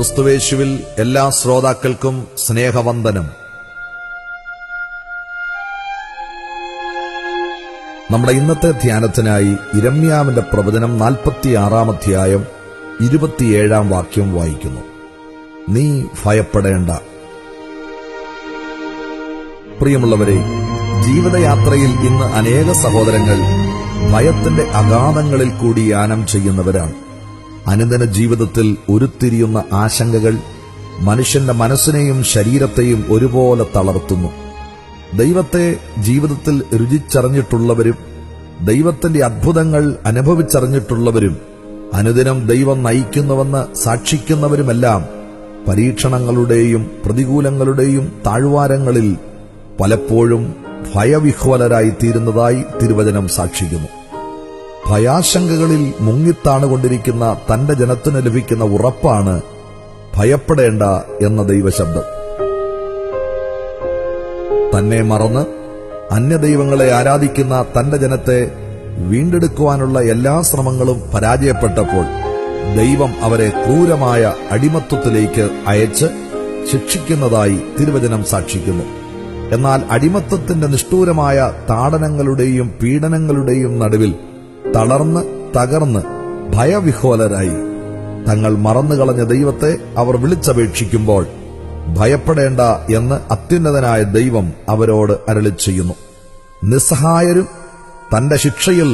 ക്രിസ്തുവേശുവിൽ എല്ലാ ശ്രോതാക്കൾക്കും സ്നേഹവന്ദനം. നമ്മുടെ ഇന്നത്തെ ധ്യാനത്തിനായി യിരെമ്യാവിന്റെ പ്രവചനം 46-ാം അധ്യായം 27-ാം വാക്യം വായിക്കുന്നു. നീ ഭയപ്പെടേണ്ട. പ്രിയമുള്ളവരെ, ജീവിതയാത്രയിൽ ഇന്ന് അനേക സഹോദരങ്ങൾ ഭയത്തിന്റെ അഗാധങ്ങളിൽ കൂടി യാനം ചെയ്യുന്നവരാണ്. അനുദിന ജീവിതത്തിൽ ഉരുത്തിരിയുന്ന ആശങ്കകൾ മനുഷ്യന്റെ മനസ്സിനെയും ശരീരത്തെയും ഒരുപോലെ തളർത്തുന്നു. ദൈവത്തെ ജീവിതത്തിൽ രുചിച്ചറിഞ്ഞിട്ടുള്ളവരും ദൈവത്തിന്റെ അത്ഭുതങ്ങൾ അനുഭവിച്ചറിഞ്ഞിട്ടുള്ളവരും അനുദിനം ദൈവം നയിക്കുന്നുവെന്ന് സാക്ഷിക്കുന്നവരുമെല്ലാം പരീക്ഷണങ്ങളുടെയും പ്രതികൂലങ്ങളുടെയും താഴ്വാരങ്ങളിൽ പലപ്പോഴും ഭയവിഹ്വലരായി തീരുന്നതായി തിരുവചനം സാക്ഷിക്കുന്നു. ഭയാശങ്കകളിൽ മുങ്ങിത്താണുകൊണ്ടിരിക്കുന്ന തന്റെ ജനത്തിന് ലഭിക്കുന്ന ഉറപ്പാണ് ഭയപ്പെടേണ്ട എന്ന ദൈവശബ്ദം. തന്നെ മറന്ന് അന്യദൈവങ്ങളെ ആരാധിക്കുന്ന തന്റെ ജനത്തെ വീണ്ടെടുക്കുവാനുള്ള എല്ലാ ശ്രമങ്ങളും പരാജയപ്പെട്ടപ്പോൾ ദൈവം അവരെ ക്രൂരമായ അടിമത്വത്തിലേക്ക് അയച്ച് ശിക്ഷിക്കുന്നതായി തിരുവചനം സാക്ഷിക്കുന്നു. എന്നാൽ അടിമത്വത്തിന്റെ നിഷ്ഠൂരമായ താടനങ്ങളുടെയും പീഡനങ്ങളുടെയും നടുവിൽ തളർന്ന് തകർന്ന് ഭയവിഹ്വലരായി തങ്ങൾ മറന്നുകളഞ്ഞ ദൈവത്തെ അവർ വിളിച്ചപേക്ഷിക്കുമ്പോൾ ഭയപ്പെടേണ്ട എന്ന് അത്യുന്നതനായ ദൈവം അവരോട് അരുളിച്ചെയ്യുന്നു. നിസ്സഹായരും തന്റെ ശിക്ഷയിൽ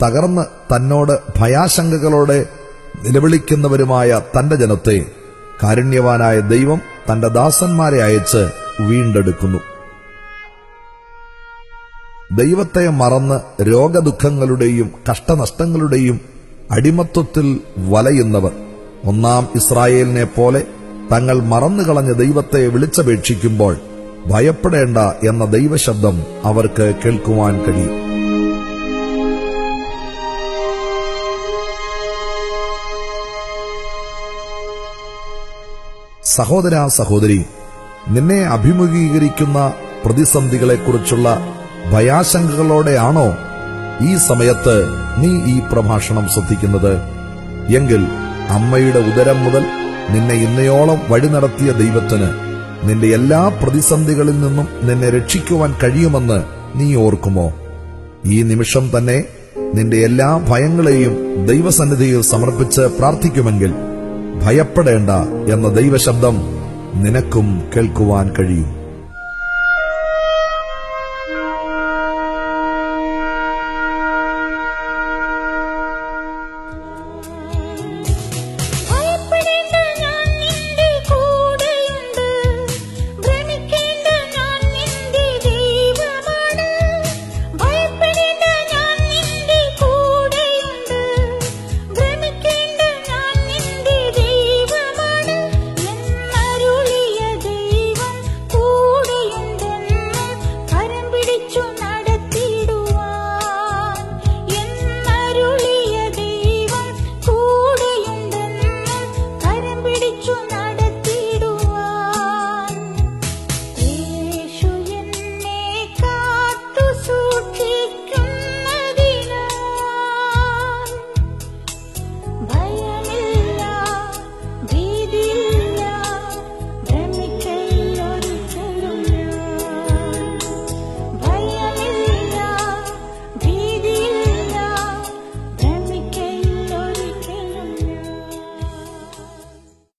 തകർന്ന് തന്നോട് ഭയാശങ്കകളോടെ നിലവിളിക്കുന്നവരുമായ തന്റെ ജനത്തെ കാരുണ്യവാനായ ദൈവം തന്റെ ദാസന്മാരെ അയച്ച് വീണ്ടെടുക്കുന്നു. ദൈവത്തെ മറന്ന് രോഗദുഃഖങ്ങളുടെയും കഷ്ടനഷ്ടങ്ങളുടെയും അടിമത്വത്തിൽ വലയുന്നവർ ഒന്നാം ഇസ്രായേലിനെ പോലെ തങ്ങൾ മറന്നുകളഞ്ഞ ദൈവത്തെ വിളിച്ചപേക്ഷിക്കുമ്പോൾ ഭയപ്പെടേണ്ട എന്ന ദൈവശബ്ദം അവർക്ക് കേൾക്കുവാൻ കഴിയും. സഹോദരാ സഹോദരി, നിന്നെ അഭിമുഖീകരിക്കുന്ന പ്രതിസന്ധികളെക്കുറിച്ചുള്ള ഭയാശങ്കകളോടെയാണോ ഈ സമയത്ത് നീ ഈ പ്രഭാഷണം ശ്രദ്ധിക്കുന്നത്? എങ്കിൽ അമ്മയുടെ ഉദരം മുതൽ നിന്നെ ഇന്നയോളം വഴി നടത്തിയ ദൈവത്തിന് നിന്റെ എല്ലാ പ്രതിസന്ധികളിൽ നിന്നും നിന്നെ രക്ഷിക്കുവാൻ കഴിയുമെന്ന് നീ ഓർക്കുമോ? ഈ നിമിഷം തന്നെ നിന്റെ എല്ലാ ഭയങ്ങളെയും ദൈവസന്നിധിയിൽ സമർപ്പിച്ച് പ്രാർത്ഥിക്കുമെങ്കിൽ ഭയപ്പെടേണ്ട എന്ന ദൈവശബ്ദം നിനക്കും കേൾക്കുവാൻ കഴിയും.